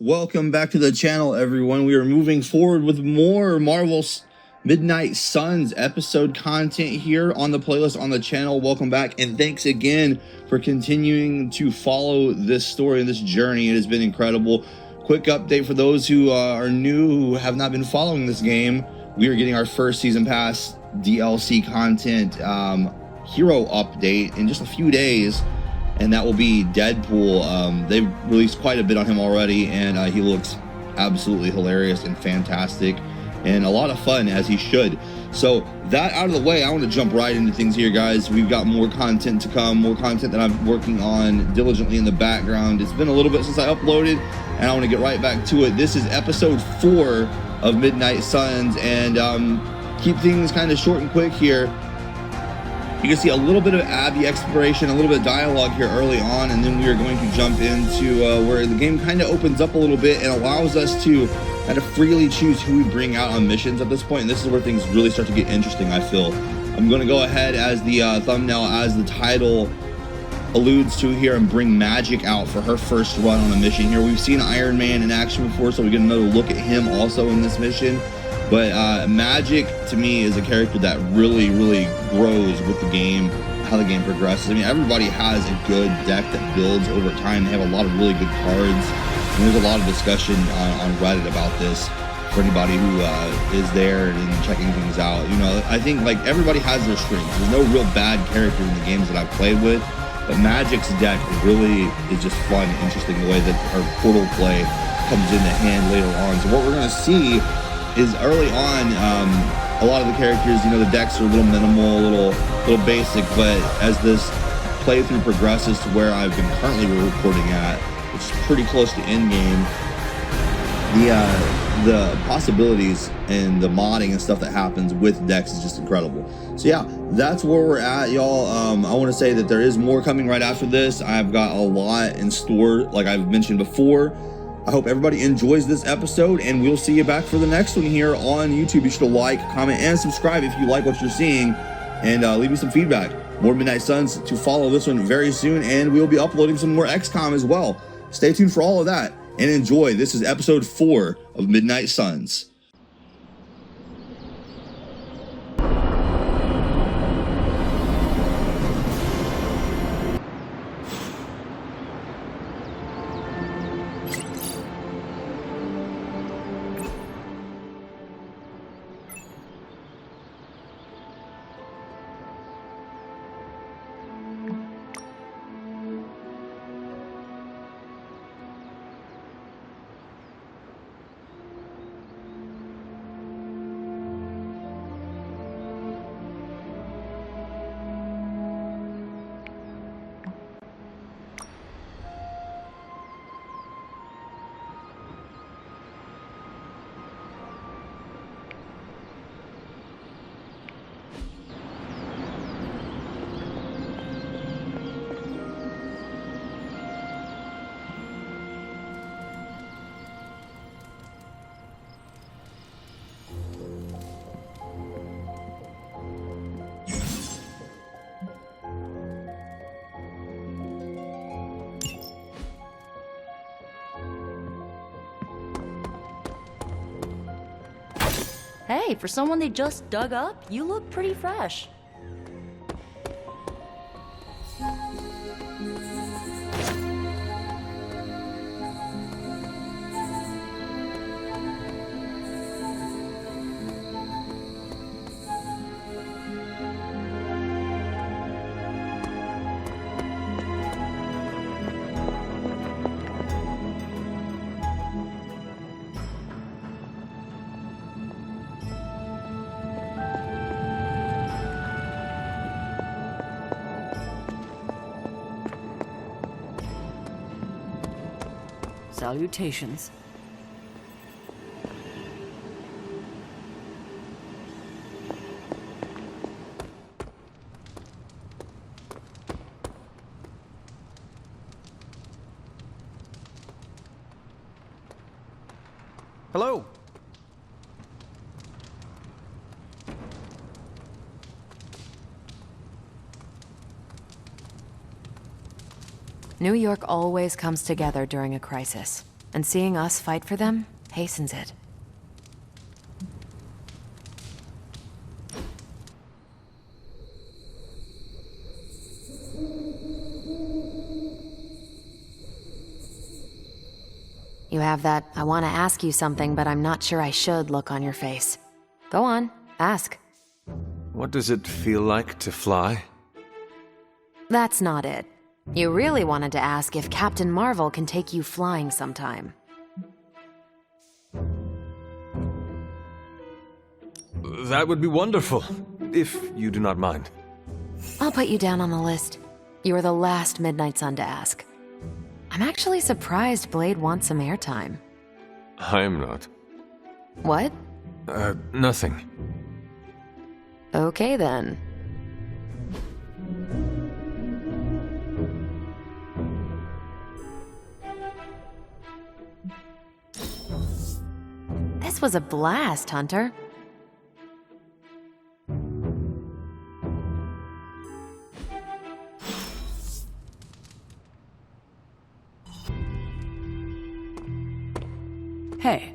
Welcome back to the channel, everyone. We are moving forward with more Marvel's Midnight Suns episode content here on the playlist on the channel. Welcome back, and thanks again for continuing to follow this story and this journey. It has been incredible. Quick update for those who are new, who have not been following this game. We are getting our first season pass DLC content hero update in just a few days, and that will be Deadpool. They've released quite a bit on him already, and he looks absolutely hilarious and fantastic and a lot of fun, as he should. So that out of the way, I want to jump right into things here, guys. We've got more content to come, more content that I'm working on diligently in the background. It's been a little bit since I uploaded, and I want to get right back to it. This is episode 4 of Midnight Suns, and keep things kind of short and quick here. You can see a little bit of Abbey exploration, a little bit of dialogue here early on, and then we are going to jump into where the game kind of opens up a little bit and allows us to kind of freely choose who we bring out on missions at this point. And this is where things really start to get interesting, I feel. I'm going to go ahead, as the thumbnail, as the title alludes to here, and bring Magik out for her first run on a mission here. We've seen Iron Man in action before, so we get another look at him also in this mission. But Magik, to me, is a character that really grows with the game, how the game progresses. I mean, everybody has a good deck that builds over time. They have a lot of really good cards, and there's a lot of discussion on Reddit about this for anybody who is there and checking things out. You know, I think, like, everybody has their strengths. There's no real bad character in the games that I've played with, but Magik's deck really is just fun and interesting, the way that her portal play comes into hand later on. So what we're going to see is early on, a lot of the characters, you know, the decks are a little minimal, a little basic, but as this playthrough progresses to where I've been currently recording at, which is pretty close to end game, the possibilities and the modding and stuff that happens with decks is just incredible. So yeah, that's where we're at, y'all. I want to say that there is more coming right after this. I've got a lot in store, like I've mentioned before. I hope everybody enjoys this episode, and we'll see you back for the next one here on YouTube. Be sure to like, comment, and subscribe if you like what you're seeing, and leave me some feedback. More Midnight Suns to follow this one very soon, and we'll be uploading some more XCOM as well. Stay tuned for all of that, and enjoy. This is episode 4 of Midnight Suns. Hey, for someone they just dug up, you look pretty fresh. Salutations. Hello. New York always comes together during a crisis. and seeing us fight for them hastens it. You have that "I want to ask you something, but I'm not sure I should" look on your face. Go on, ask. What does it feel like to fly? That's not it. You really wanted to ask if Captain Marvel can take you flying sometime. That would be wonderful, if you do not mind. I'll put you down on the list. You are the last Midnight Sun to ask. I'm actually surprised Blade wants some airtime. I am not. What? Nothing. Okay then. This was a blast, Hunter. Hey.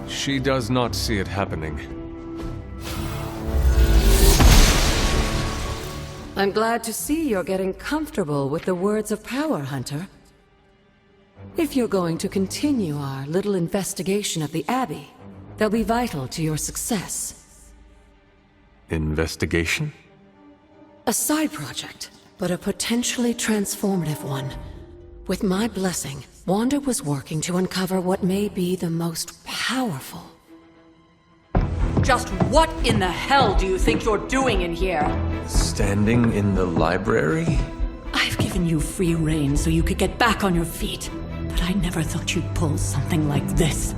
She does not see it happening. I'm glad to see you're getting comfortable with the words of power, Hunter. If you're going to continue our little investigation of the Abbey, they'll be vital to your success. Investigation? A side project, but a potentially transformative one. With my blessing, Wanda was working to uncover what may be the most powerful. Just what in the hell do you think you're doing in here? Standing in the library? I've given you free rein so you could get back on your feet, but I never thought you'd pull something like this.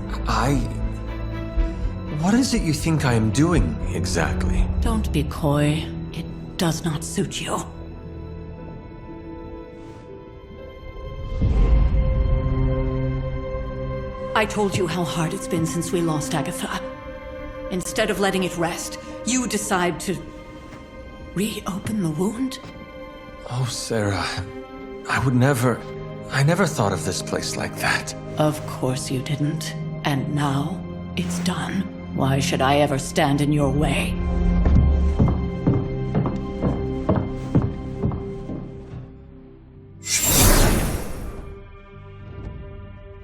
What is it you think I am doing, exactly? Don't be coy. It does not suit you. I told you how hard it's been since we lost Agatha. Instead of letting it rest, you decide to reopen the wound? Oh, Sarah. I never thought of this place like that. Of course you didn't. And now, it's done. Why should I ever stand in your way?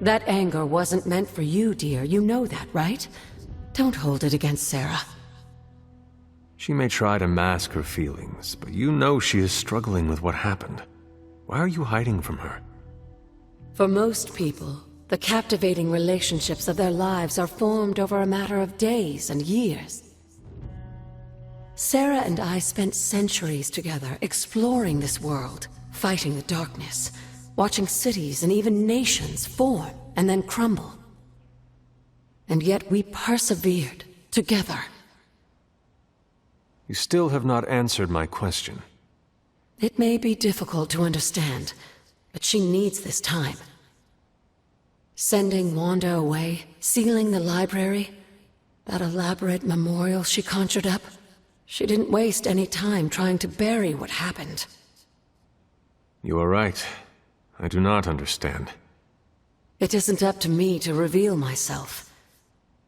That anger wasn't meant for you, dear. You know that, right? Don't hold it against Sarah. She may try to mask her feelings, but you know she is struggling with what happened. Why are you hiding from her? For most people, the captivating relationships of their lives are formed over a matter of days and years. Sarah and I spent centuries together exploring this world, fighting the darkness, watching cities and even nations form and then crumble. And yet we persevered, together. You still have not answered my question. It may be difficult to understand, but she needs this time. Sending Wanda away, sealing the library, that elaborate memorial she conjured up, she didn't waste any time trying to bury what happened. You are right. I do not understand. It isn't up to me to reveal myself.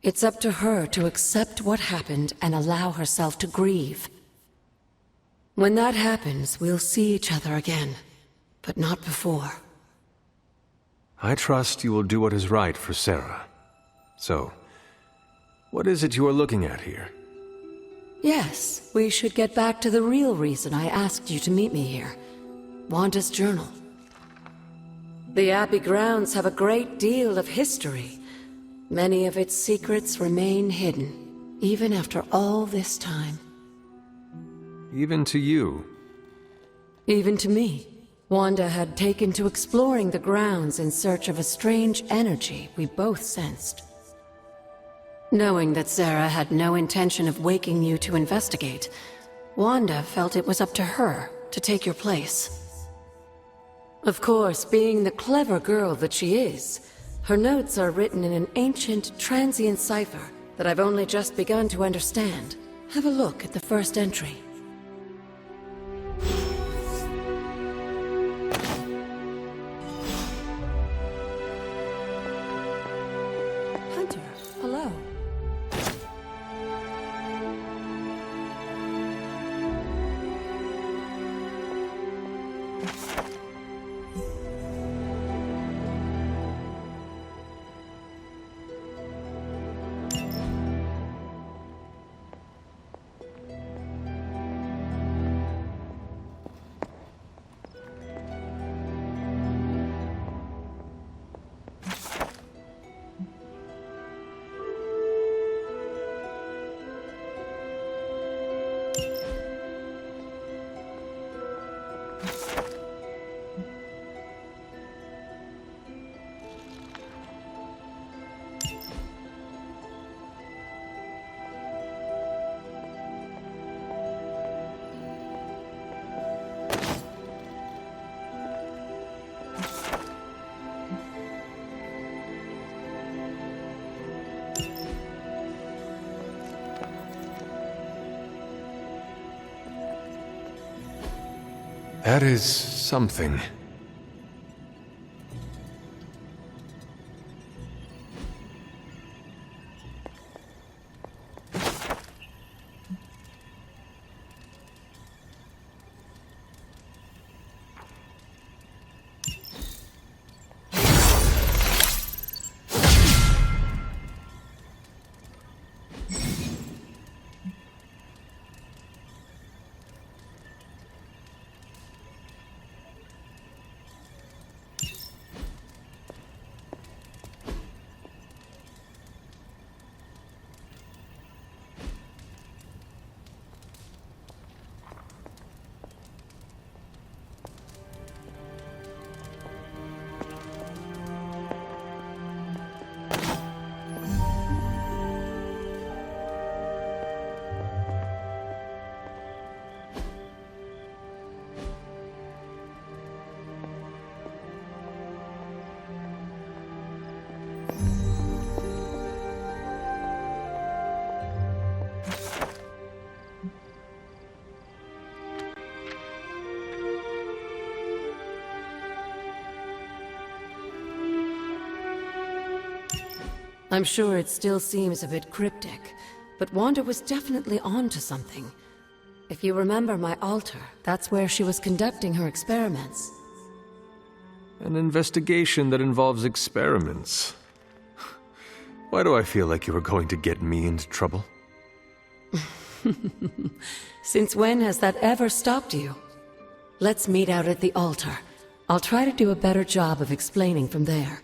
It's up to her to accept what happened and allow herself to grieve. When that happens, we'll see each other again, but not before. I trust you will do what is right for Sarah. So, what is it you are looking at here? Yes, we should get back to the real reason I asked you to meet me here. Wanda's journal. The Abbey grounds have a great deal of history. Many of its secrets remain hidden, even after all this time. Even to you? Even to me. Wanda had taken to exploring the grounds in search of a strange energy we both sensed. Knowing that Sarah had no intention of waking you to investigate, Wanda felt it was up to her to take your place. Of course, being the clever girl that she is, her notes are written in an ancient, transient cipher that I've only just begun to understand. Have a look at the first entry. Hunter, hello. That is something. I'm sure it still seems a bit cryptic, but Wanda was definitely onto something. If you remember my altar, that's where she was conducting her experiments. An investigation that involves experiments. Why do I feel like you were going to get me into trouble? Since when has that ever stopped you? Let's meet out at the altar. I'll try to do a better job of explaining from there.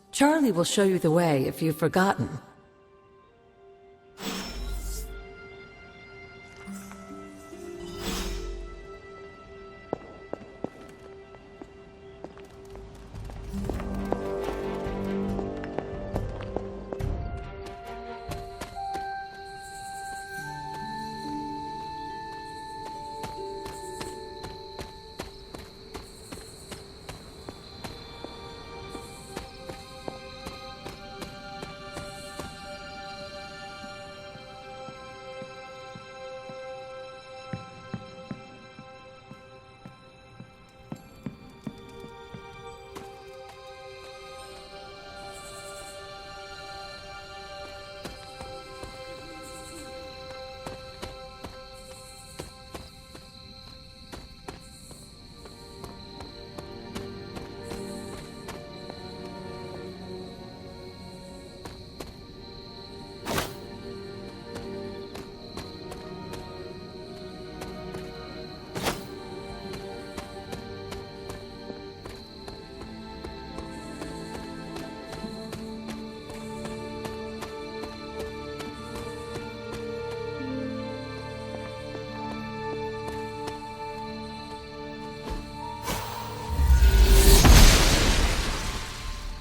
Charlie will show you the way if you've forgotten.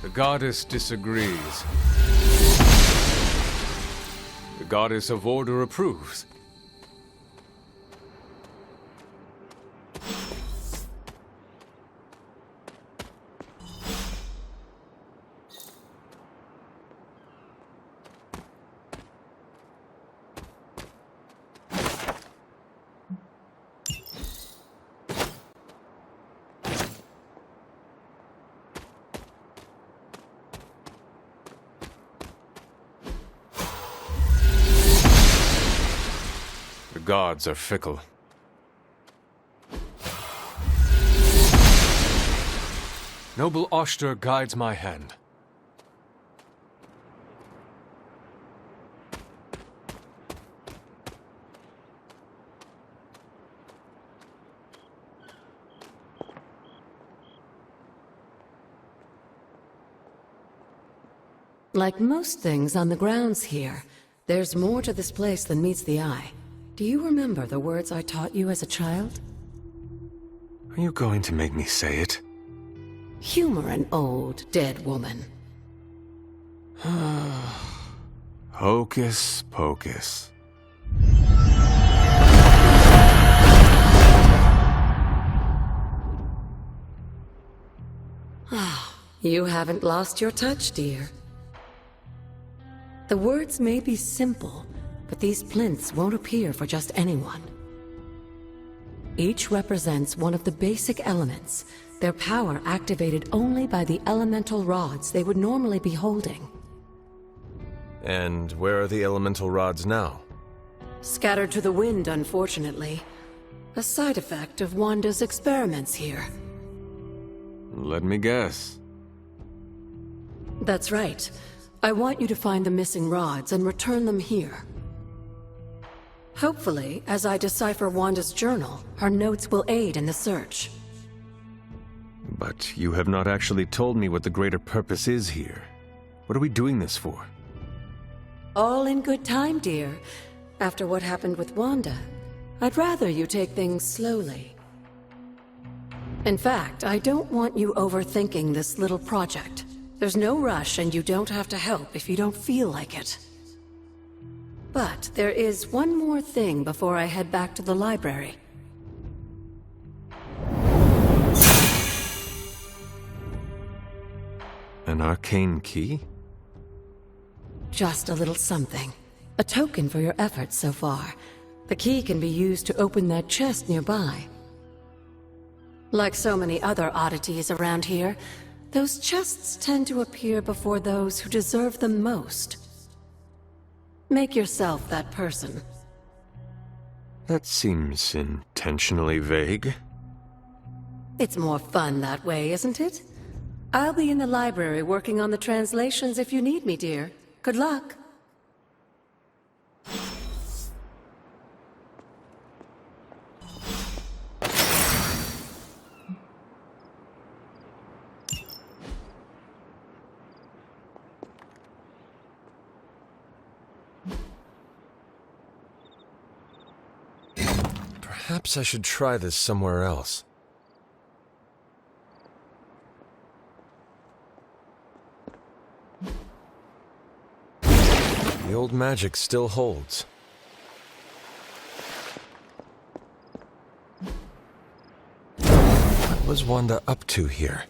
The goddess disagrees. The goddess of order approves. gods are fickle. Noble Oster guides my hand. Like most things on the grounds here, there's more to this place than meets the eye. Do you remember the words I taught you as a child? Are you going to make me say it? Humor an old, dead woman. Hocus pocus. You haven't lost your touch, dear. The words may be simple, but these plinths won't appear for just anyone. Each represents one of the basic elements, their power activated only by the elemental rods they would normally be holding. And where are the elemental rods now? Scattered to the wind, unfortunately. A side effect of Wanda's experiments here. Let me guess. That's right. I want you to find the missing rods and return them here. Hopefully, as I decipher Wanda's journal, her notes will aid in the search. But you have not actually told me what the greater purpose is here. What are we doing this for? All in good time, dear. After what happened with Wanda, I'd rather you take things slowly. In fact, I don't want you overthinking this little project. There's no rush, and you don't have to help if you don't feel like it. But there is one more thing before I head back to the library. An arcane key? Just a little something. A token for your efforts so far. The key can be used to open that chest nearby. Like so many other oddities around here, those chests tend to appear before those who deserve them most. Make yourself that person. That seems intentionally vague. It's more fun that way, isn't it? I'll be in the library working on the translations if you need me, dear. Good luck. Perhaps I should try this somewhere else. The old magic still holds. What was Wanda up to here?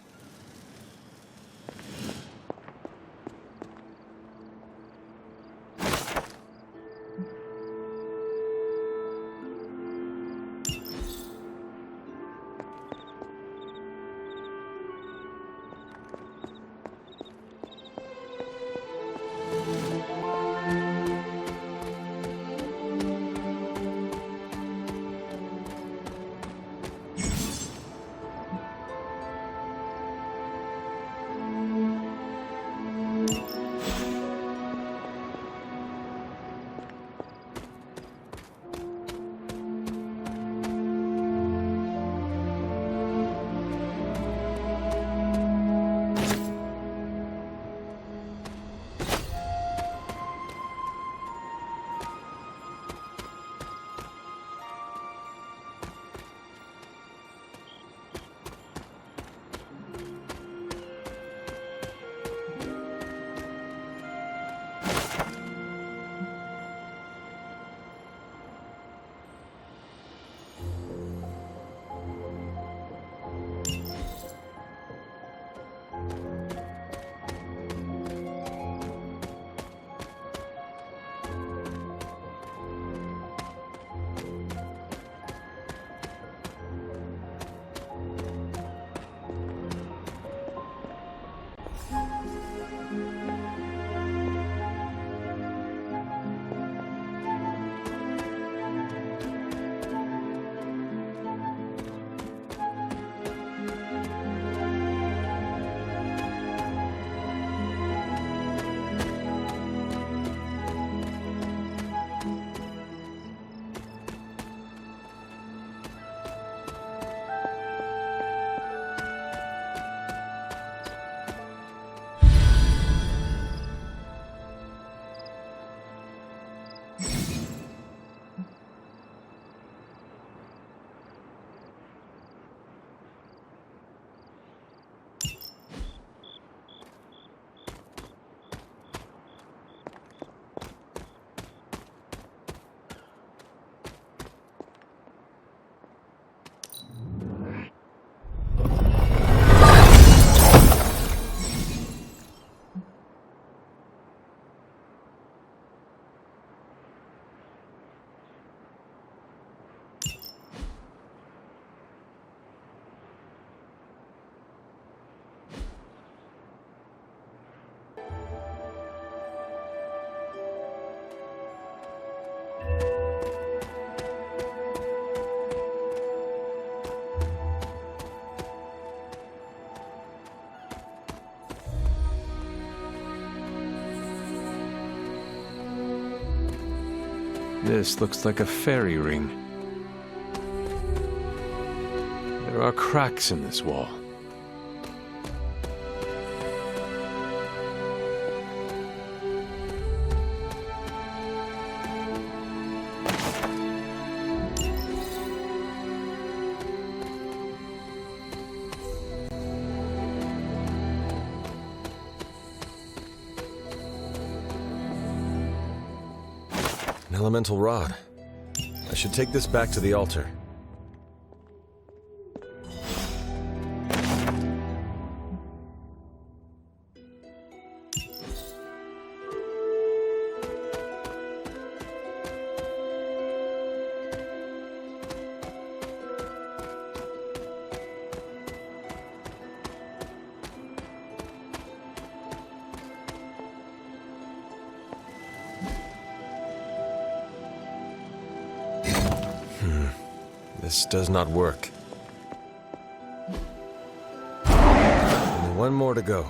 This looks like a fairy ring. There are cracks in this wall. An elemental rod. I should take this back to the altar. This does not work. Only one more to go.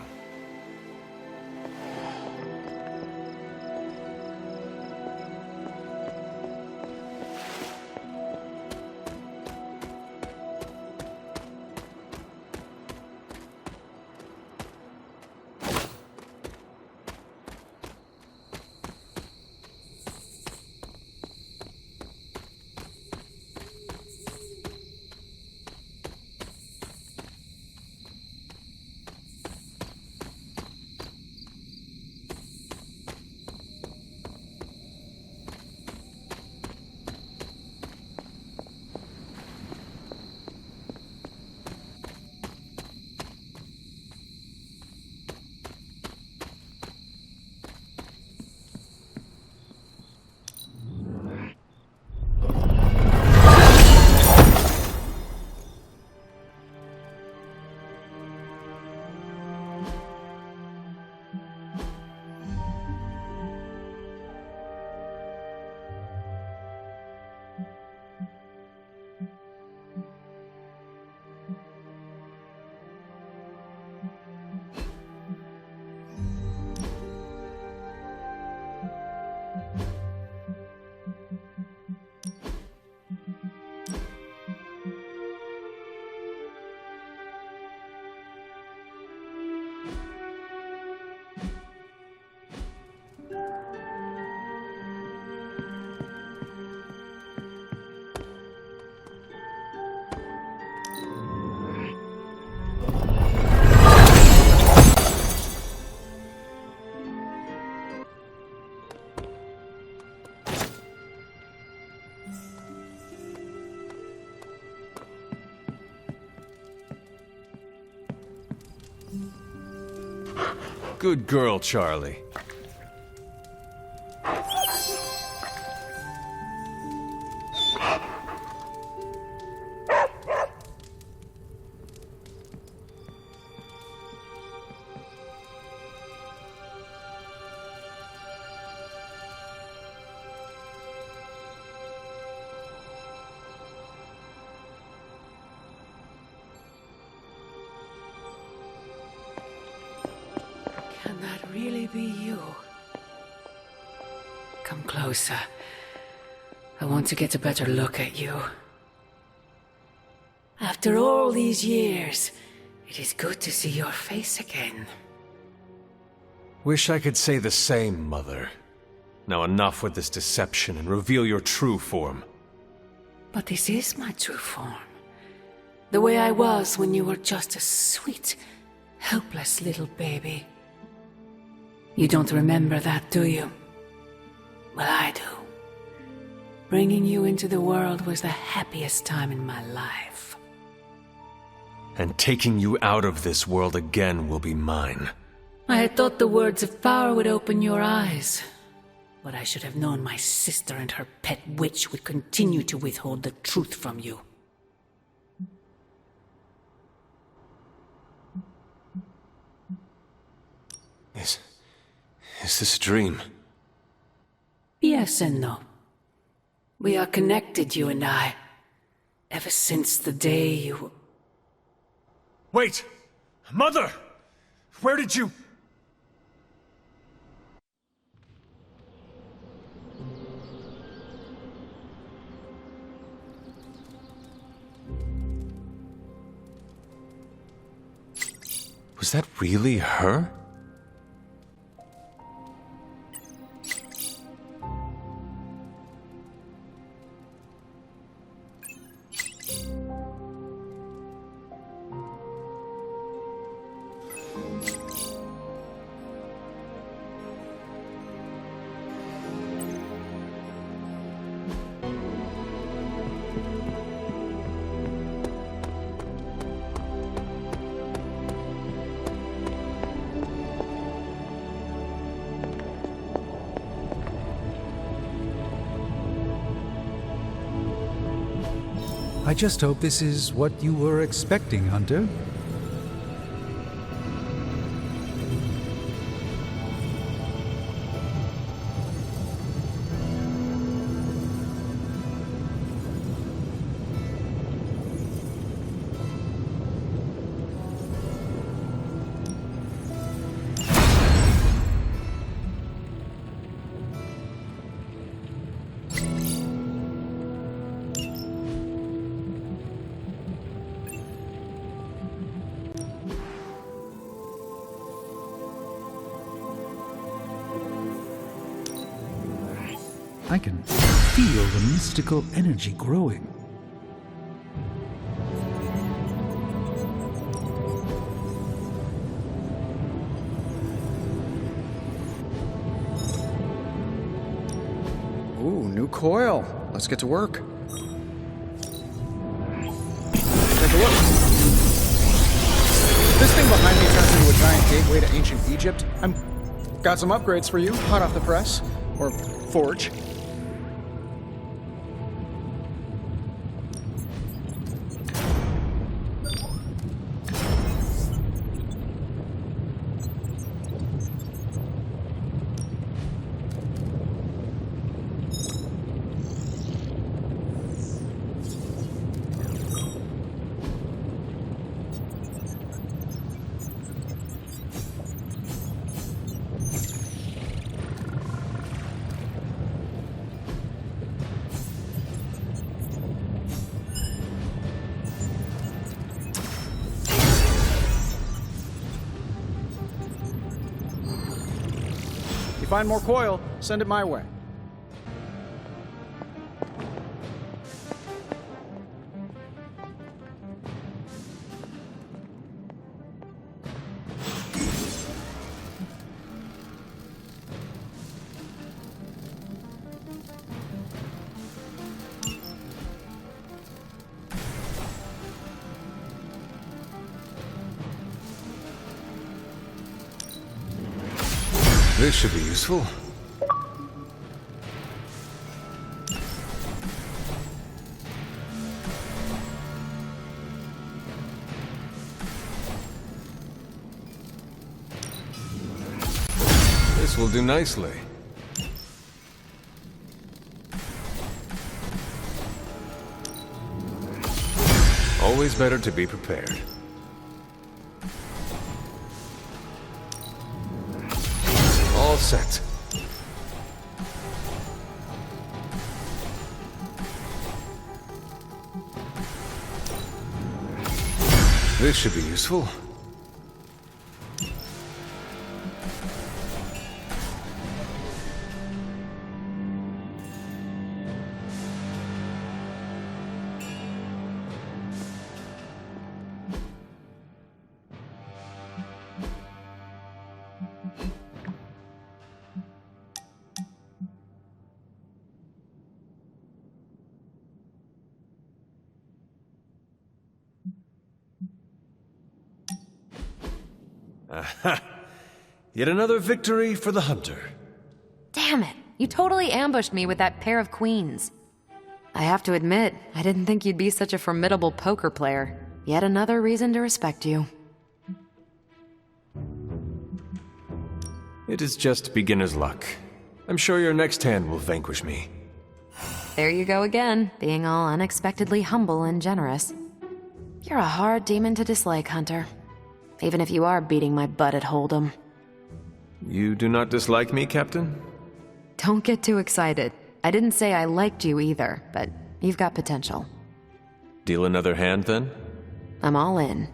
Good girl, Charlie. Can that really be you? Come closer. I want to get a better look at you. After all these years, it is good to see your face again. Wish I could say the same, Mother. Now enough with this deception and reveal your true form. But this is my true form. The way I was when you were just a sweet, helpless little baby. You don't remember that, do you? Well, I do. Bringing you into the world was the happiest time in my life. And taking you out of this world again will be mine. I had thought the words of power would open your eyes. But I should have known my sister and her pet witch would continue to withhold the truth from you. Is this a dream? Yes and no. We are connected, you and I. Ever since the day you... Wait! Mother! Where did you... Was that really her? I just hope this is what you were expecting, Hunter. I can feel the mystical energy growing. Ooh, new coil. Let's get to work. Take a look. This thing behind me turns into a giant gateway to ancient Egypt. Got some upgrades for you, hot off the press. Or forge. If you find more coil, send it my way. This should be useful. This will do nicely. Always better to be prepared. All set. This should be useful. Aha! Yet another victory for the hunter. Damn it! You totally ambushed me with that pair of queens. I have to admit, I didn't think you'd be such a formidable poker player. Yet another reason to respect you. It is just beginner's luck. I'm sure your next hand will vanquish me. There you go again, being all unexpectedly humble and generous. You're a hard demon to dislike, Hunter. Even if you are beating my butt at Hold'em. You do not dislike me, Captain? Don't get too excited. I didn't say I liked you either, but you've got potential. Deal another hand, then? I'm all in.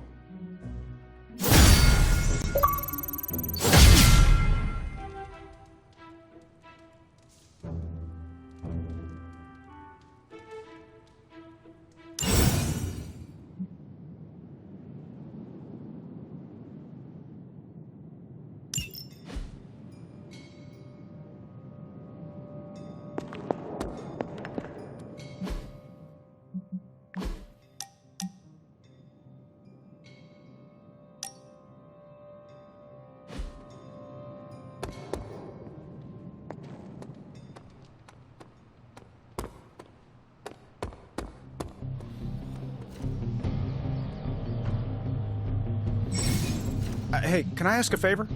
Hey, can I ask a favor?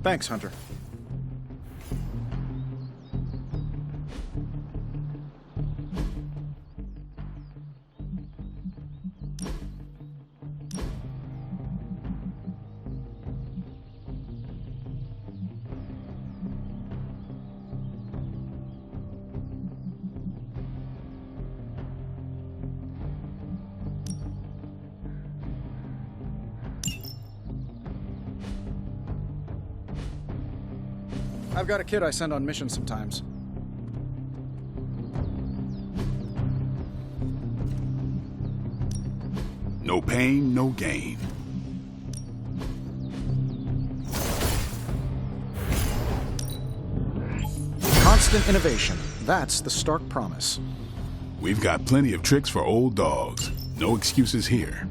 Thanks, Hunter. I've got a kid I send on missions sometimes. No pain, no gain. Constant innovation. That's the stark promise. We've got plenty of tricks for old dogs. No excuses here.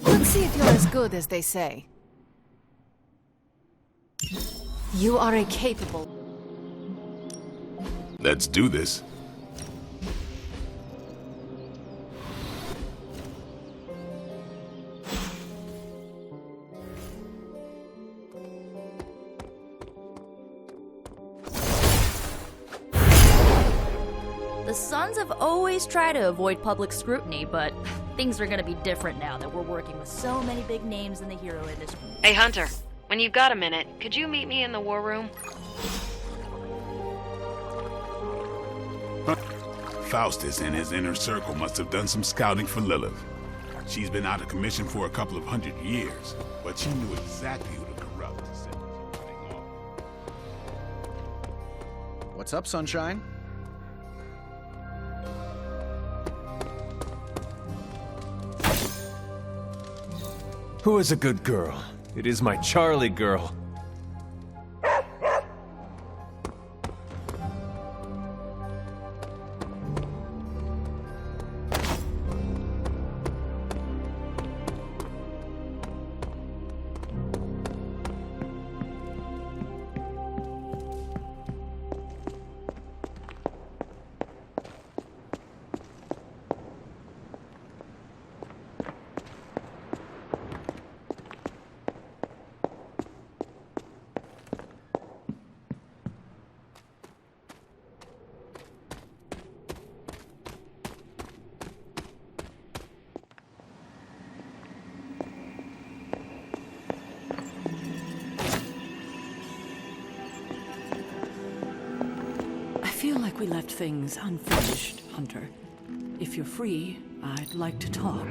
Let's see if you're as good as they say. You are a capable... Let's do this. The Sons have always tried to avoid public scrutiny, but things are gonna be different now that we're working with so many big names in the hero industry. Hey, Hunter, when you've got a minute, could you meet me in the war room? Faustus and his inner circle must have done some scouting for Lillith. She's been out of commission for a couple of 100 years, but she knew exactly who to corrupt to set this whole thing off. What's up, Sunshine? Who is a good girl? It is my Charlie girl. I feel like we left things unfinished, Hunter. If you're free, I'd like to talk.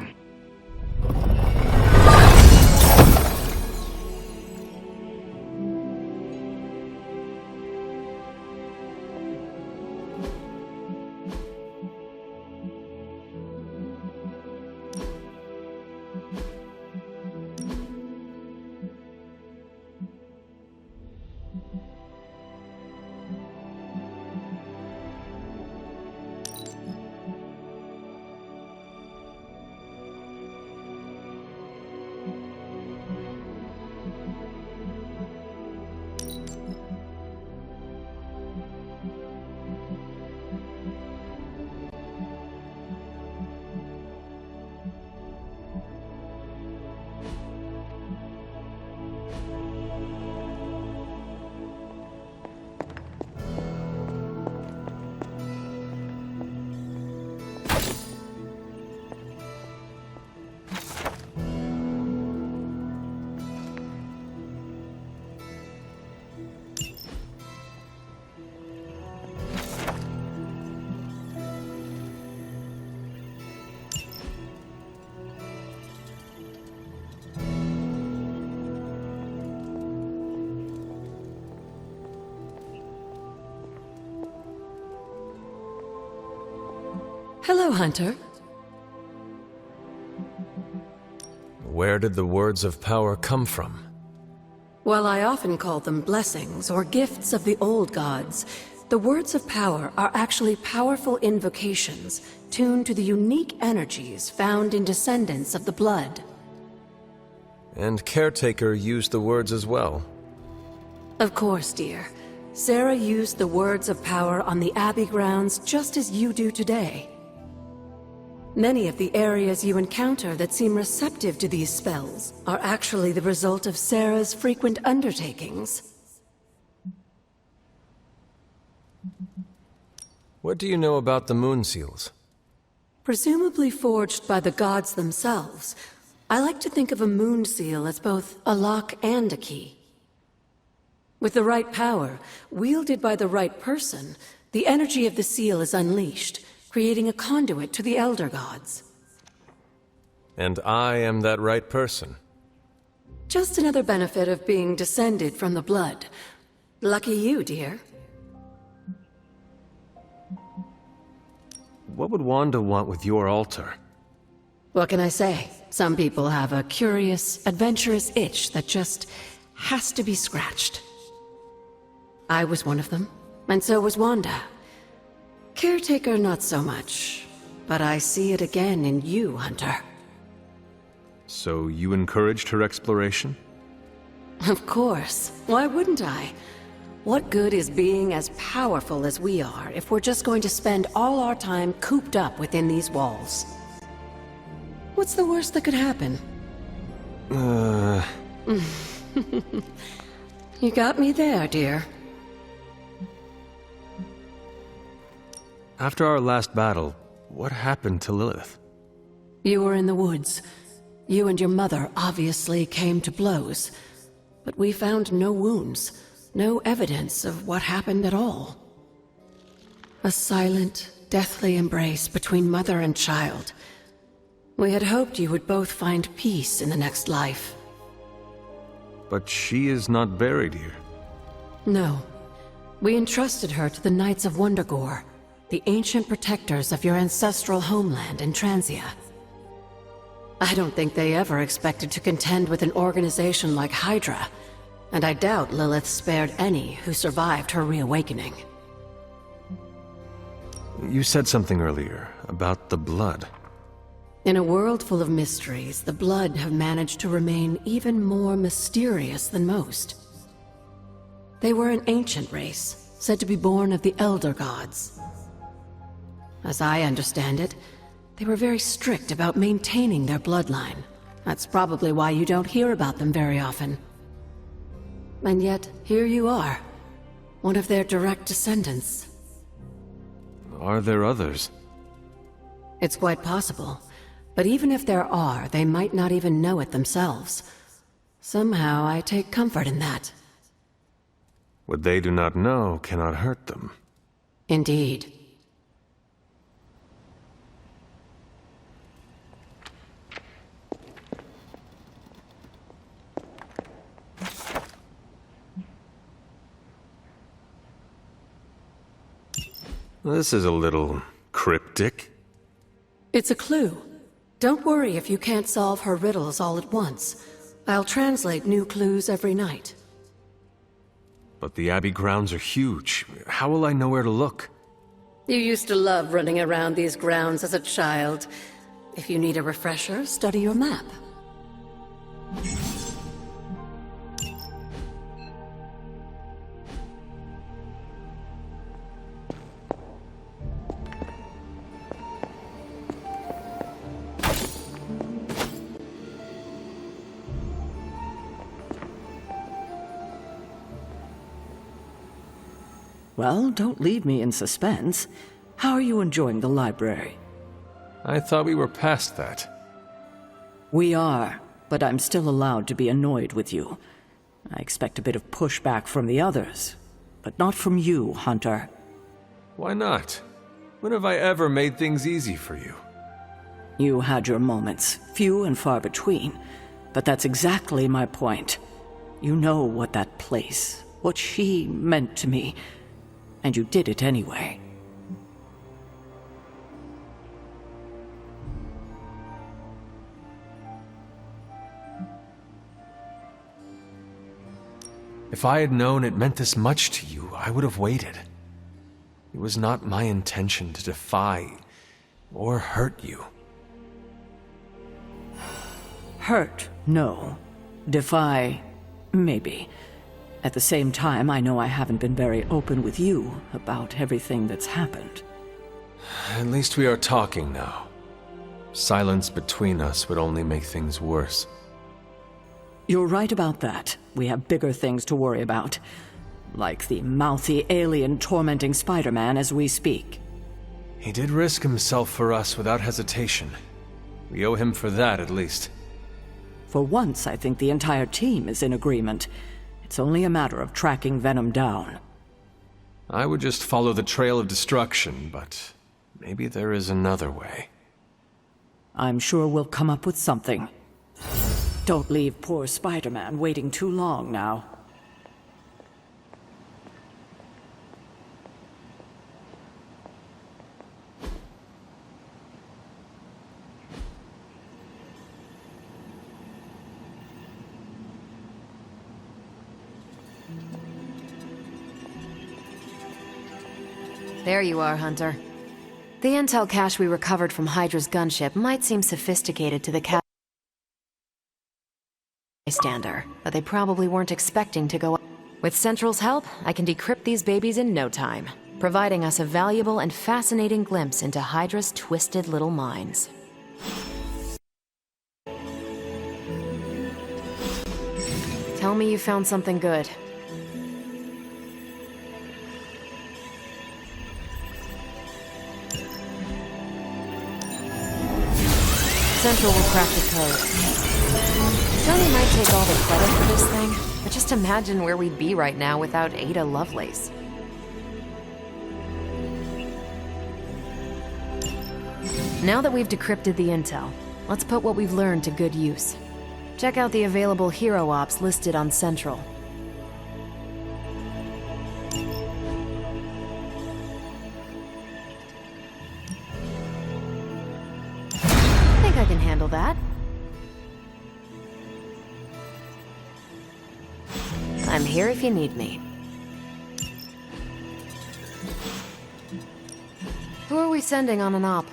Hello, Hunter. Where did the words of power come from? While I often call them blessings or gifts of the old gods, the words of power are actually powerful invocations tuned to the unique energies found in descendants of the blood. And Caretaker used the words as well. Of course, dear. Sarah used the words of power on the Abbey grounds just as you do today. Many of the areas you encounter that seem receptive to these spells are actually the result of Sarah's frequent undertakings. What do you know about the moon seals? Presumably forged by the gods themselves, I like to think of a moon seal as both a lock and a key. With the right power, wielded by the right person, the energy of the seal is unleashed, creating a conduit to the Elder Gods. And I am that right person. Just another benefit of being descended from the blood. Lucky you, dear. What would Wanda want with your altar? What can I say? Some people have a curious, adventurous itch that just has to be scratched. I was one of them, and so was Wanda. Caretaker, not so much. But I see it again in you, Hunter. So you encouraged her exploration? Of course. Why wouldn't I? What good is being as powerful as we are if we're just going to spend all our time cooped up within these walls? What's the worst that could happen? You got me there, dear. After our last battle, what happened to Lilith? You were in the woods. You and your mother obviously came to blows. But we found no wounds, no evidence of what happened at all. A silent, deathly embrace between mother and child. We had hoped you would both find peace in the next life. But she is not buried here. No. We entrusted her to the Knights of Wondergore, the ancient protectors of your ancestral homeland in Transia. I don't think they ever expected to contend with an organization like Hydra, and I doubt Lilith spared any who survived her reawakening. You said something earlier about the blood. In a world full of mysteries, the blood have managed to remain even more mysterious than most. They were an ancient race, said to be born of the Elder Gods. As I understand it, they were very strict about maintaining their bloodline. That's probably why you don't hear about them very often. And yet, here you are, one of their direct descendants. Are there others? It's quite possible. But even if there are, they might not even know it themselves. Somehow, I take comfort in that. What they do not know cannot hurt them. Indeed. This is a little cryptic. It's a clue. Don't worry if you can't solve her riddles all at once. I'll translate new clues every night. But the Abbey grounds are huge. How will I know where to look? You used to love running around these grounds as a child. If you need a refresher, study your map. Well, don't leave me in suspense. How are you enjoying the library? I thought we were past that. We are, but I'm still allowed to be annoyed with you. I expect a bit of pushback from the others, but not from you, Hunter. Why not? When have I ever made things easy for you? You had your moments, few and far between, but that's exactly my point. You know what that place, what she meant to me, and you did it anyway. If I had known it meant this much to you, I would have waited. It was not my intention to defy or hurt you. Hurt, no. Defy, maybe. At the same time, I know I haven't been very open with you about everything that's happened. At least we are talking now. Silence between us would only make things worse. You're right about that. We have bigger things to worry about. Like the mouthy alien tormenting Spider-Man as we speak. He did risk himself for us without hesitation. We owe him for that, at least. For once, I think the entire team is in agreement. It's only a matter of tracking Venom down. I would just follow the trail of destruction, but maybe there is another way. I'm sure we'll come up with something. Don't leave poor Spider-Man waiting too long now. There you are, Hunter. The intel cache we recovered from Hydra's gunship might seem sophisticated to the bystander, but they probably weren't expecting to go. With Central's help, I can decrypt these babies in no time, providing us a valuable and fascinating glimpse into Hydra's twisted little minds. Tell me you found something good. Central will crack the code. Sony might take all the credit for this thing, but just imagine where we'd be right now without Ada Lovelace. Now that we've decrypted the intel, let's put what we've learned to good use. Check out the available hero ops listed on Central. I can handle that. I'm here if you need me. Who are we sending on an op?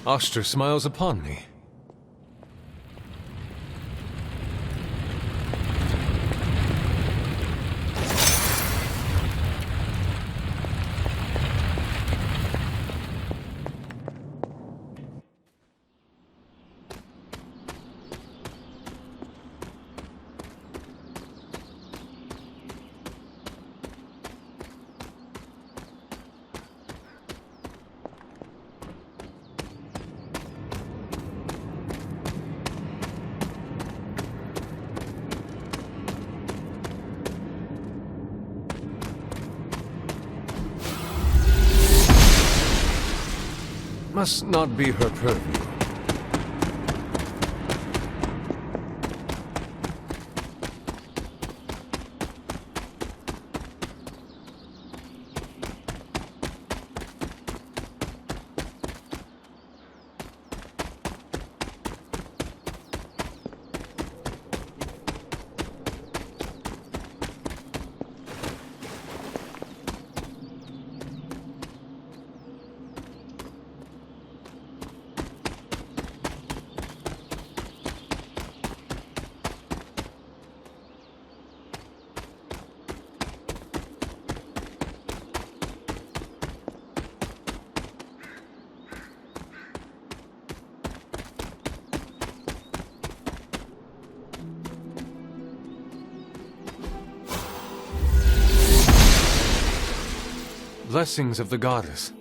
Oster smiles upon me. must not be her purview. Blessings of the goddess.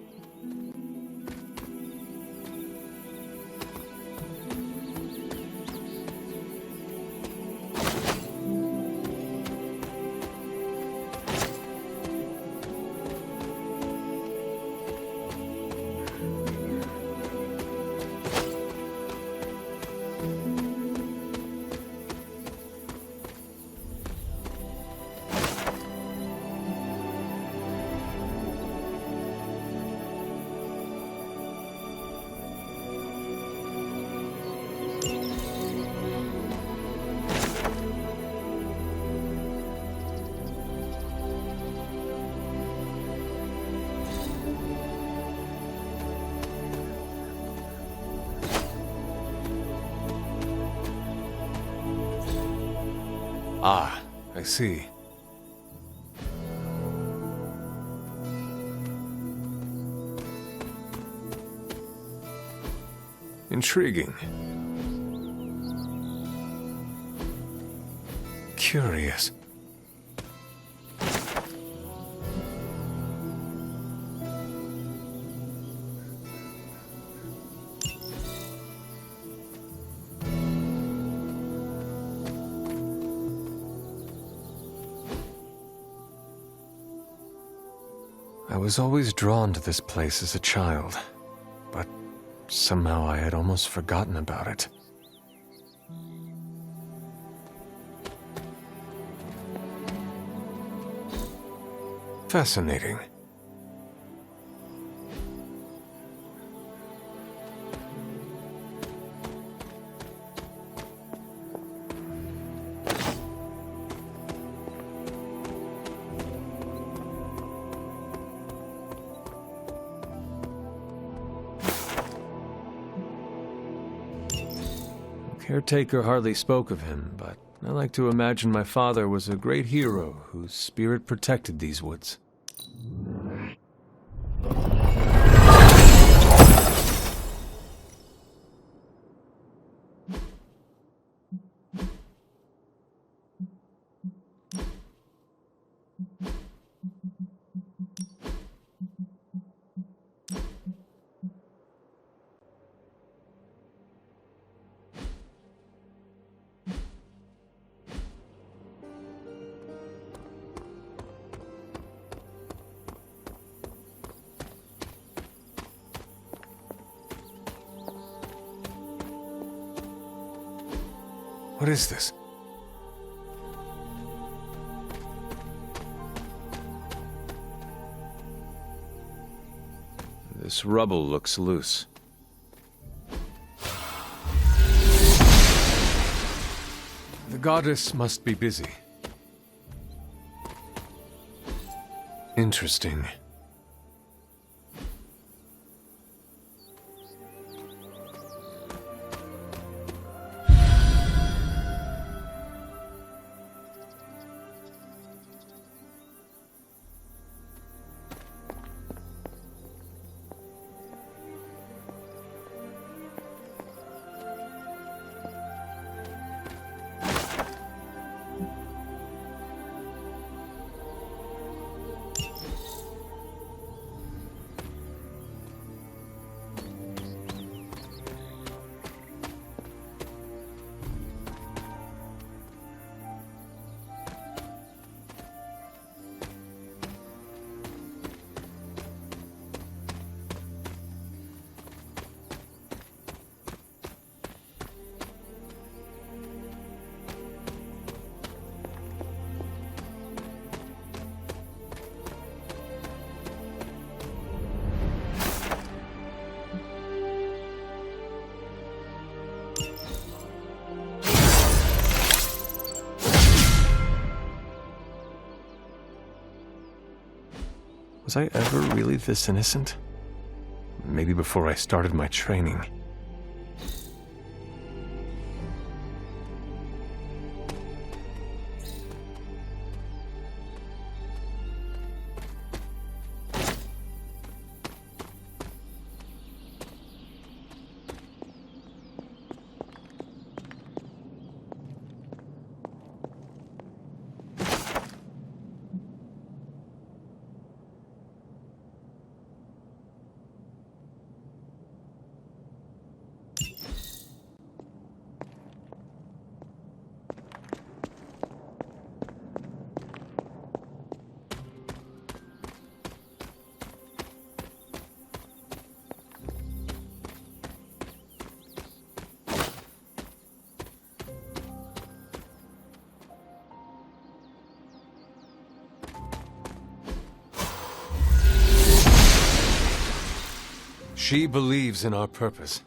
Ah, I see. Intriguing. Curious. I was always drawn to this place as a child, but somehow I had almost forgotten about it. Fascinating. Caretaker hardly spoke of him, but I like to imagine my father was a great hero whose spirit protected these woods. What is this? This rubble looks loose. The goddess must be busy. Interesting. Was I ever really this innocent? Maybe before I started my training. She believes in our purpose.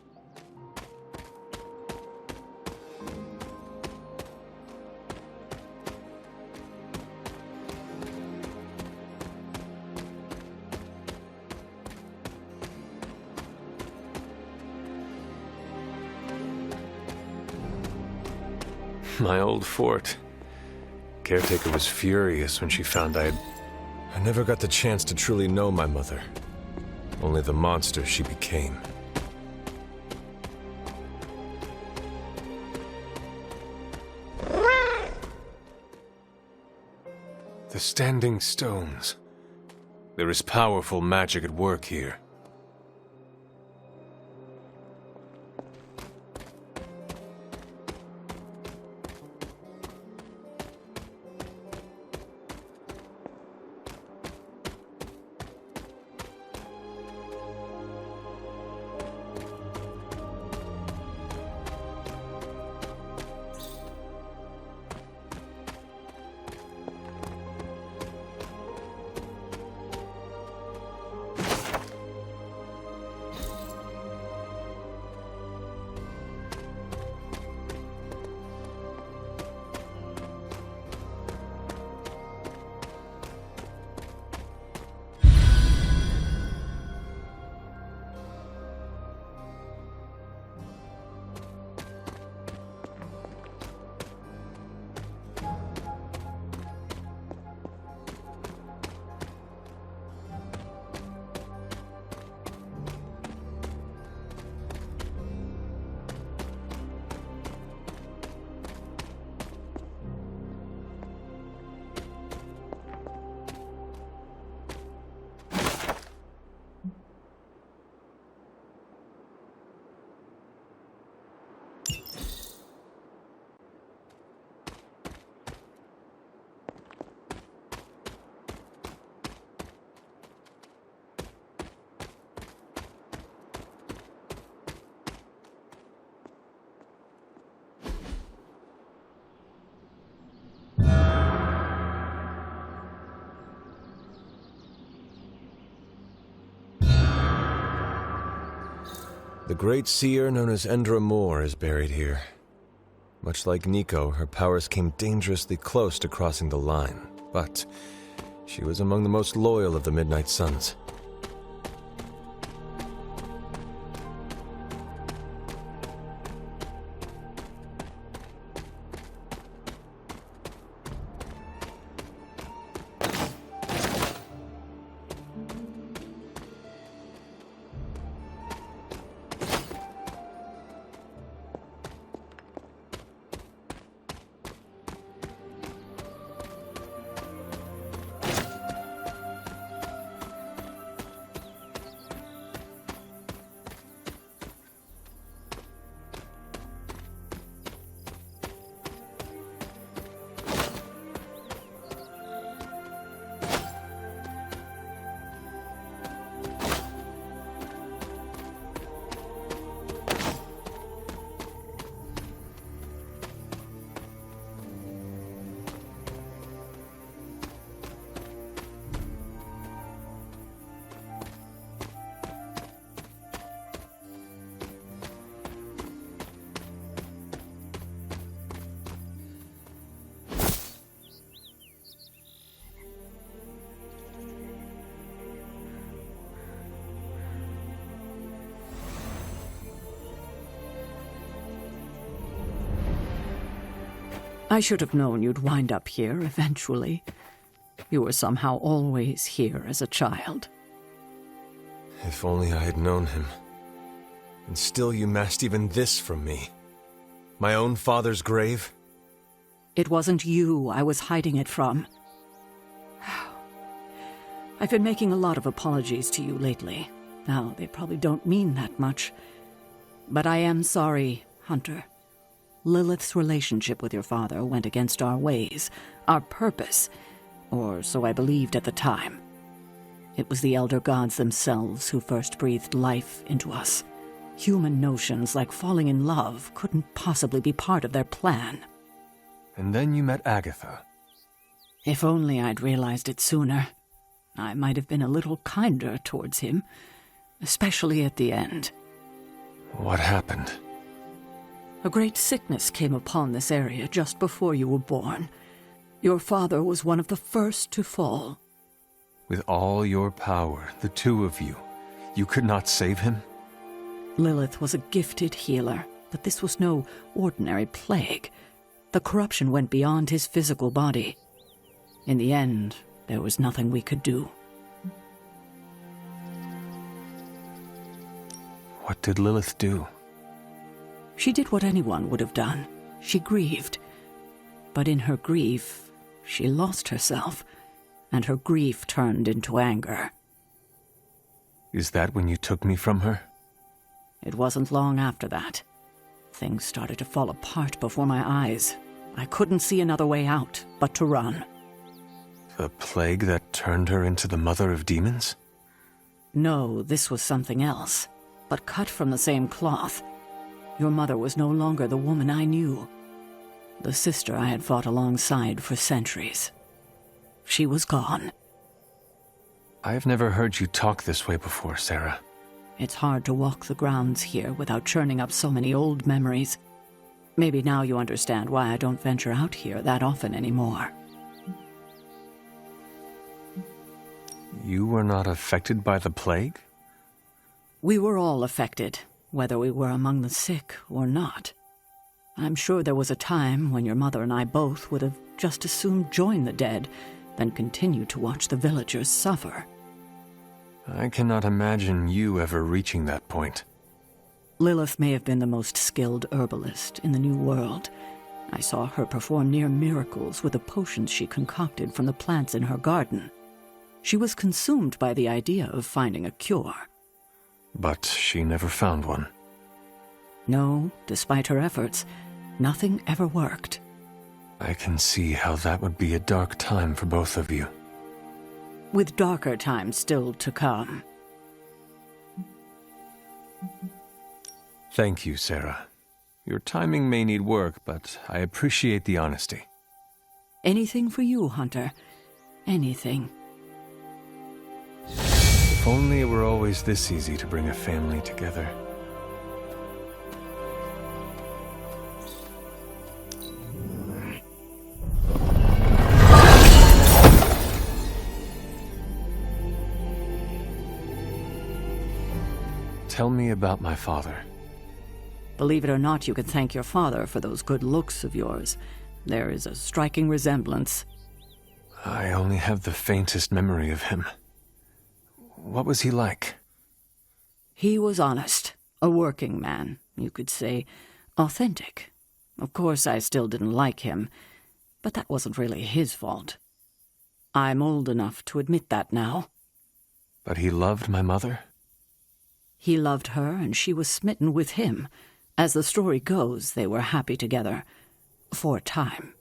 My old fort. Caretaker was furious when she found I never got the chance to truly know my mother. Only the monster she became. The Standing Stones. There is powerful magic at work here. The great seer known as Endra Moore is buried here. Much like Nico, her powers came dangerously close to crossing the line, but she was among the most loyal of the Midnight Suns. I should have known you'd wind up here eventually. You were somehow always here as a child. If only I had known him. And still you masked even this from me. My own father's grave? It wasn't you I was hiding it from. I've been making a lot of apologies to you lately. Now, they probably don't mean that much. But I am sorry, Hunter. Lilith's relationship with your father went against our ways, our purpose, or so I believed at the time. It was the Elder Gods themselves who first breathed life into us. Human notions like falling in love couldn't possibly be part of their plan. And then you met Agatha. If only I'd realized it sooner. I might have been a little kinder towards him, especially at the end. What happened? A great sickness came upon this area just before you were born. Your father was one of the first to fall. With all your power, the two of you, you could not save him? Lilith was a gifted healer, but this was no ordinary plague. The corruption went beyond his physical body. In the end, there was nothing we could do. What did Lilith do? She did what anyone would have done. She grieved. But in her grief, she lost herself, and her grief turned into anger. Is that when you took me from her? It wasn't long after that. Things started to fall apart before my eyes. I couldn't see another way out but to run. The plague that turned her into the mother of demons? No, this was something else, but cut from the same cloth. Your mother was no longer the woman I knew. The sister I had fought alongside for centuries. She was gone. I've never heard you talk this way before, Sarah. It's hard to walk the grounds here without churning up so many old memories. Maybe now you understand why I don't venture out here that often anymore. You were not affected by the plague? We were all affected, whether we were among the sick or not. I'm sure there was a time when your mother and I both would have just as soon joined the dead than continue to watch the villagers suffer. I cannot imagine you ever reaching that point. Lilith may have been the most skilled herbalist in the New World. I saw her perform near miracles with the potions she concocted from the plants in her garden. She was consumed by the idea of finding a cure. But she never found one. No, despite her efforts, nothing ever worked. I can see how that would be a dark time for both of you. With darker times still to come. Thank you, Sarah. Your timing may need work, but I appreciate the honesty. Anything for you, Hunter. Anything. If only it were always this easy to bring a family together. Tell me about my father. Believe it or not, you can thank your father for those good looks of yours. There is a striking resemblance. I only have the faintest memory of him. What was he like? He was honest, a working man, you could say, authentic. Of course, I still didn't like him, but that wasn't really his fault. I'm old enough to admit that now. But he loved my mother? He loved her, and she was smitten with him. As the story goes, they were happy together. For a time.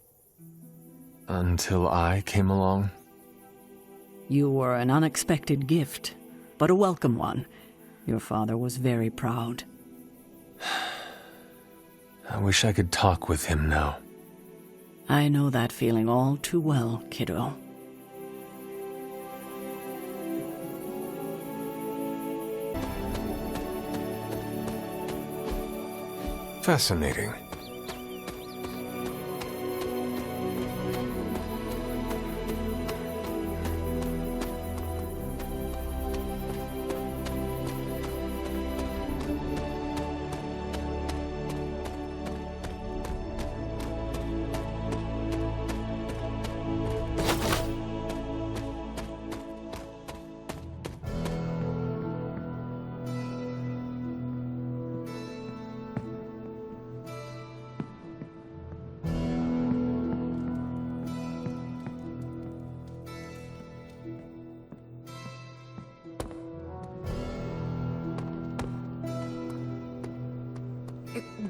Until I came along? You were an unexpected gift, but a welcome one. Your father was very proud. I wish I could talk with him now. I know that feeling all too well, kiddo. Fascinating.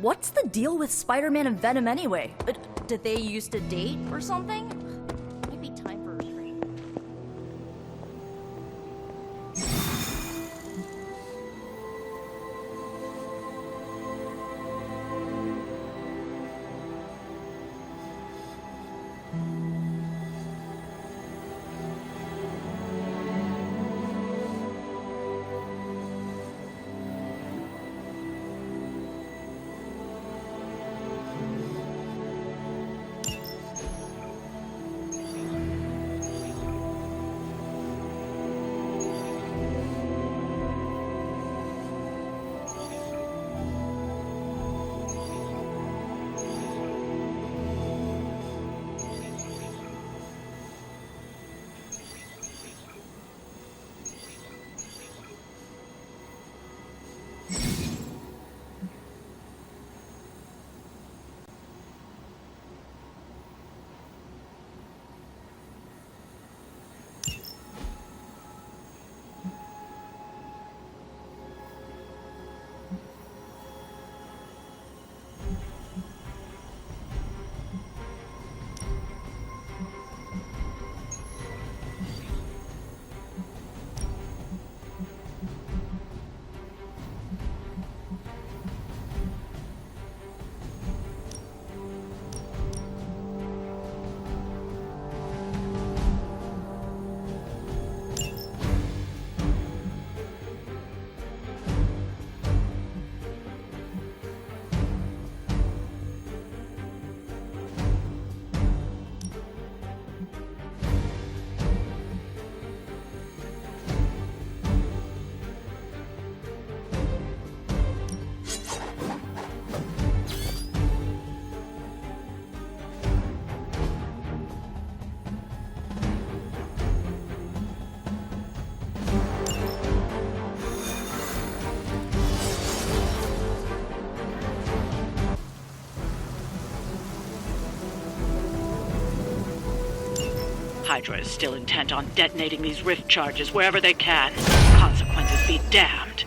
what's the deal with Spider-Man and Venom anyway? Did they used to date or something? Might be time for a retreat. Hydra is still intent on detonating these rift charges wherever they can. Consequences be damned.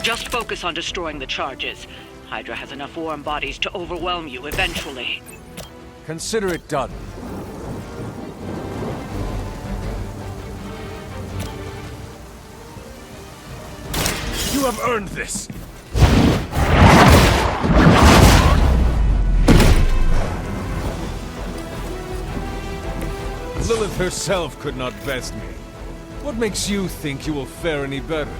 Just focus on destroying the charges. Hydra has enough warm bodies to overwhelm you eventually. Consider it done. You have earned this! Lillith herself could not best me. What makes you think you will fare any better?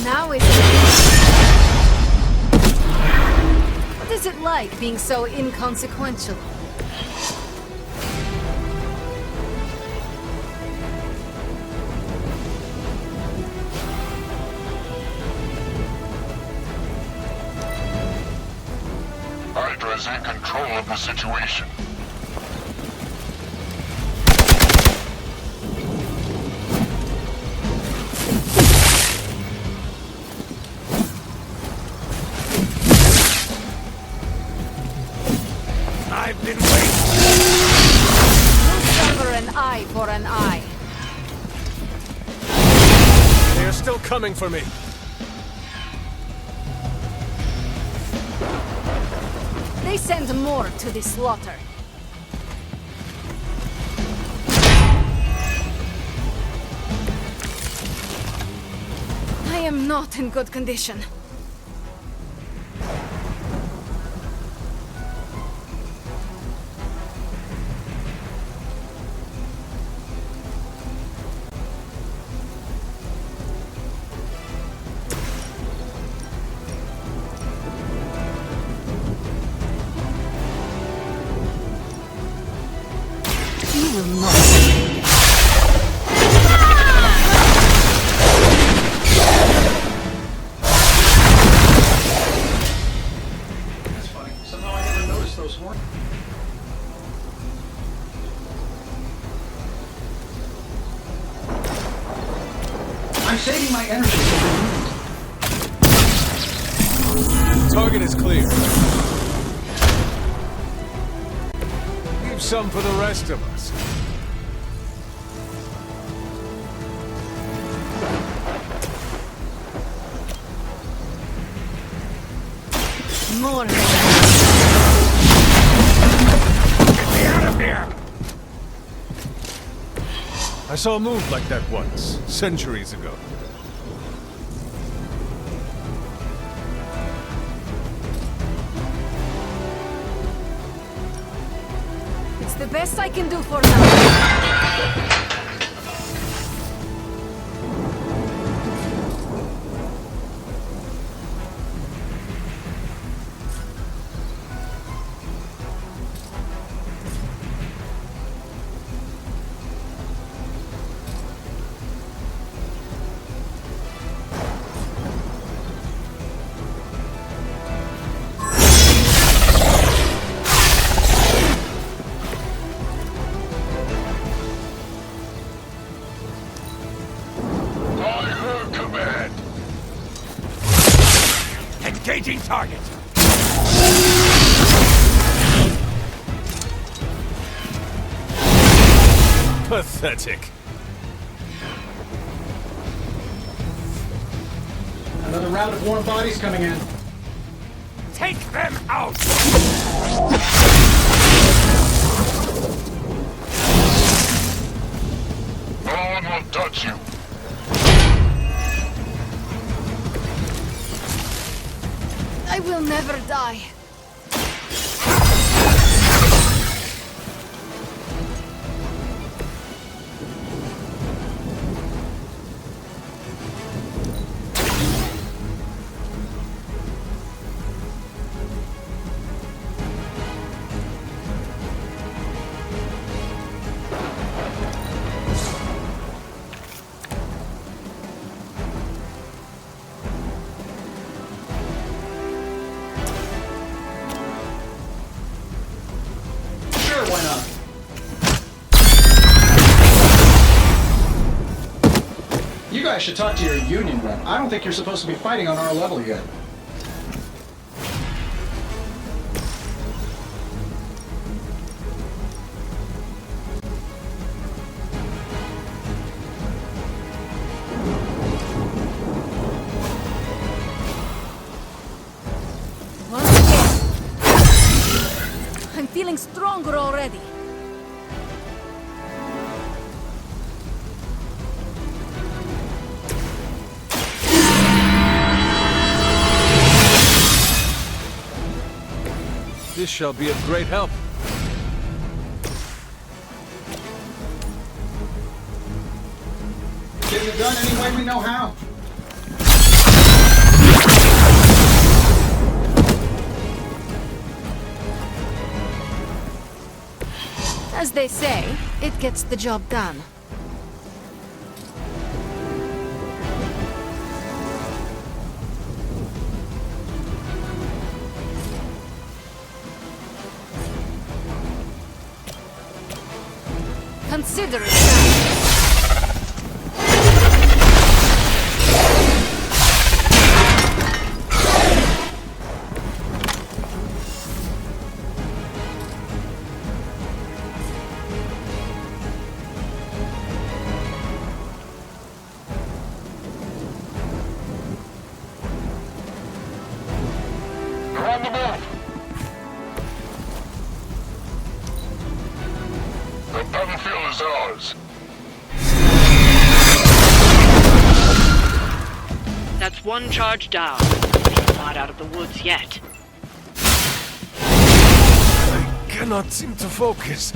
Now it's... What is it like being so inconsequential? Hydra is in control of the situation. I've been waiting. We'll cover an eye for an eye. They are still coming for me. They send more to the slaughter. I am not in good condition. I'm saving my energy. Target is clear. Leave some for the rest of us. More. Get me out of here! I saw a move like that once, centuries ago. It's the best I can do for now. Engaging target! Pathetic. Another round of warm bodies coming in. Take them out! No one will touch you. I will never die. Why not? You guys should talk to your union rep. I don't think you're supposed to be fighting on our level yet. Once again. I'm feeling stronger already. This shall be of great help. Getting it done any way we know how. As they say, it gets the job done. Consider it done. That's one charge down. She's not out of the woods yet. I cannot seem to focus.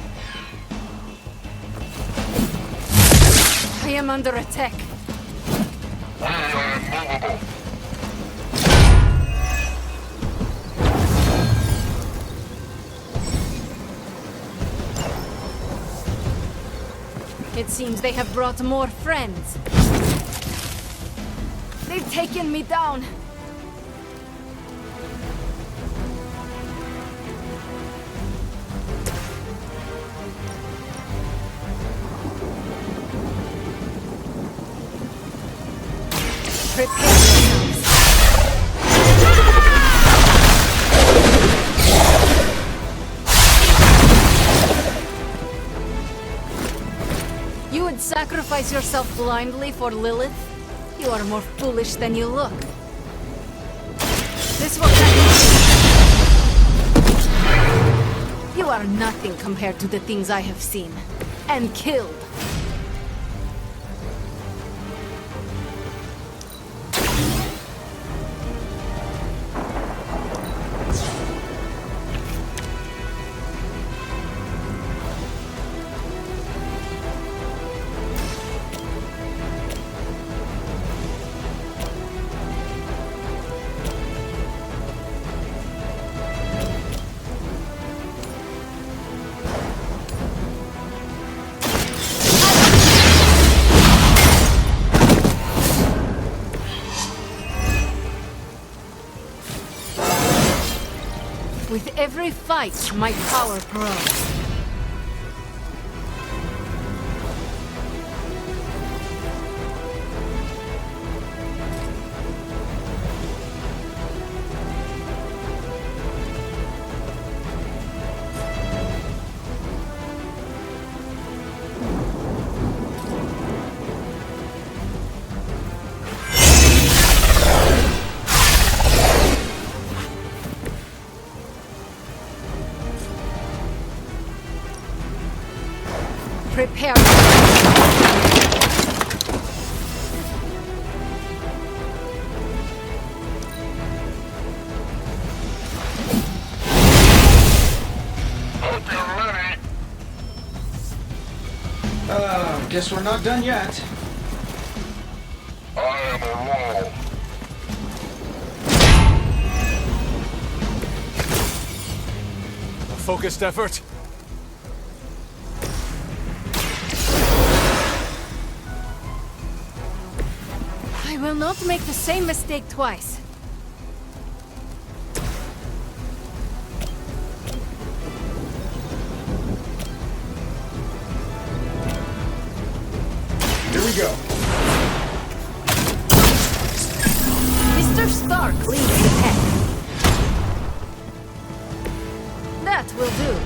I am under attack. We are immovable. It seems they have brought more friends. They've taken me down. Prepare yourselves. You would sacrifice yourself blindly for Lillith? You are more foolish than you look. This will happen. You are nothing compared to the things I have seen and killed. With every fight, my power grows. Prepare. Hope you're ready. Guess we're not done yet. I am a wall. A focused effort. I will not make the same mistake twice. Here we go. Mr. Stark leads ahead. That will do.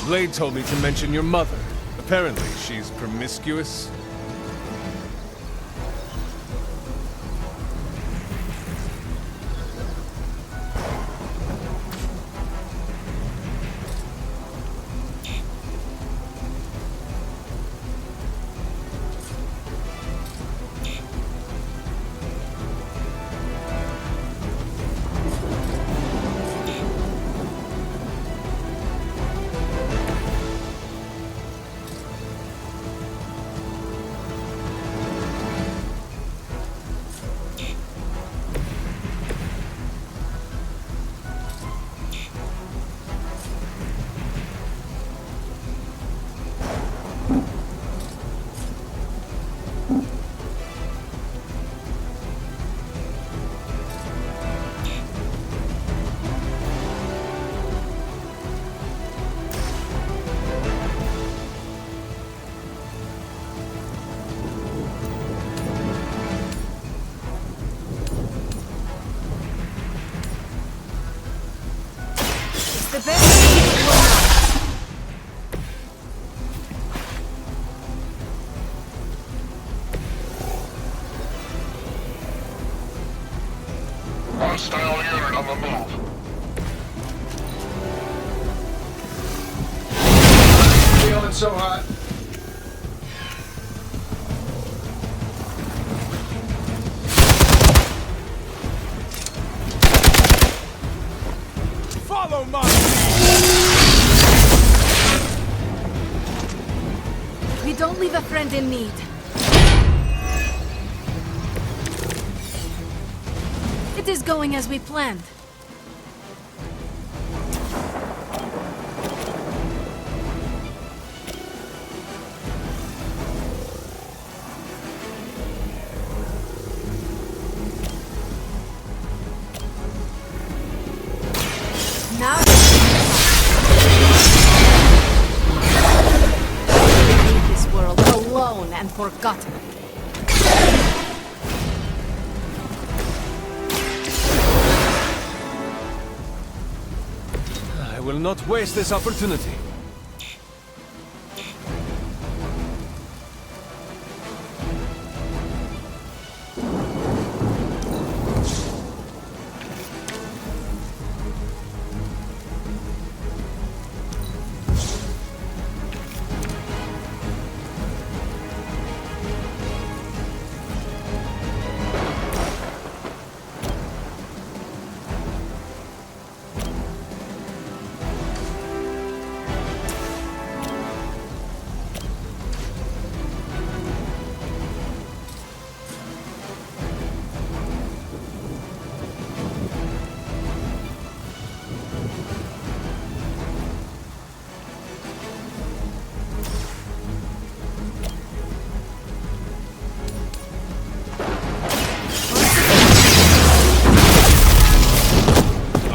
Blade told me to mention your mother. Apparently, she's promiscuous. The best thing will Hostile unit on the move. Feeling so hot. Follow my We don't leave a friend in need. It is going as we planned. Now leave this world alone and forgotten. I will not waste this opportunity.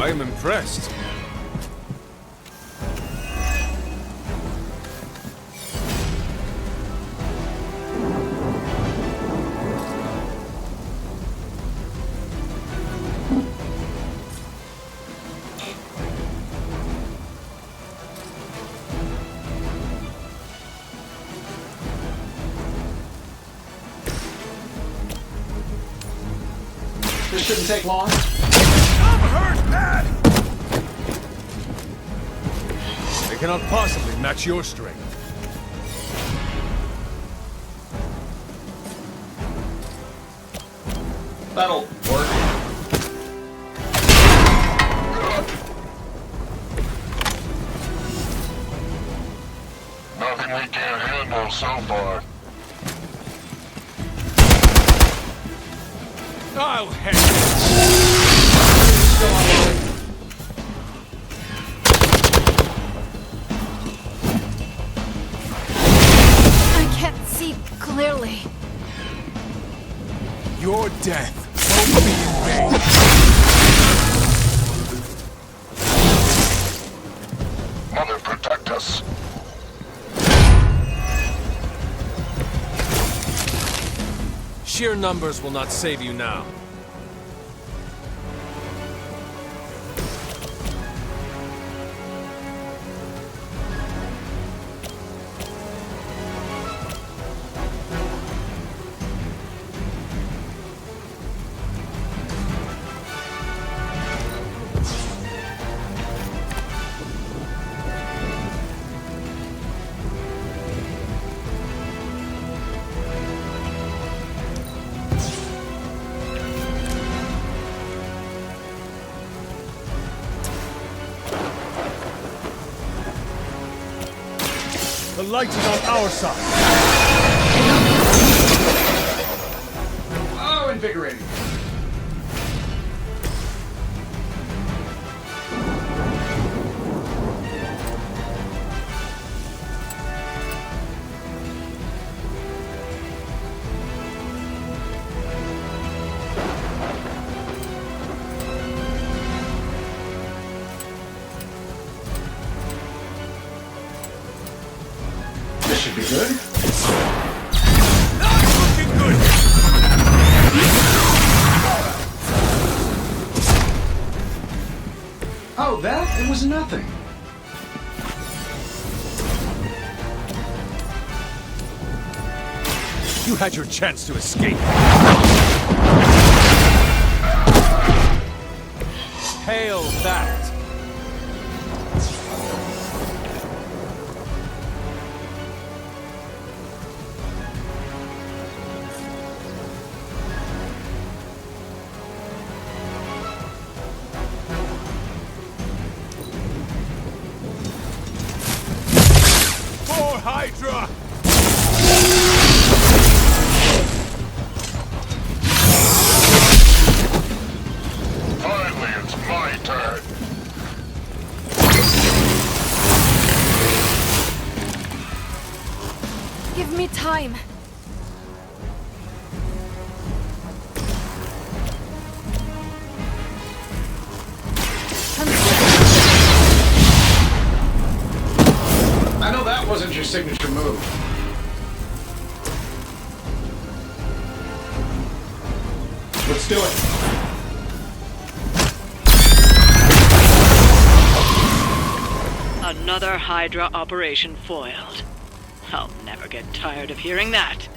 I am impressed. This shouldn't take long. I'm hurt bad! They cannot possibly match your strength. That'll work. Nothing we can't handle so far. I'll handle it. I can't see clearly. Your death won't be in vain. Mother, protect us. Sheer numbers will not save you now. The light is on our side. Oh, invigorating. good? Not looking good! Oh, that? It was nothing. You had your chance to escape. Hail that! For Hydra! Finally, it's my turn. Give me time. I know that wasn't your signature move. Let's do it. Another Hydra operation foiled. I'll never get tired of hearing that.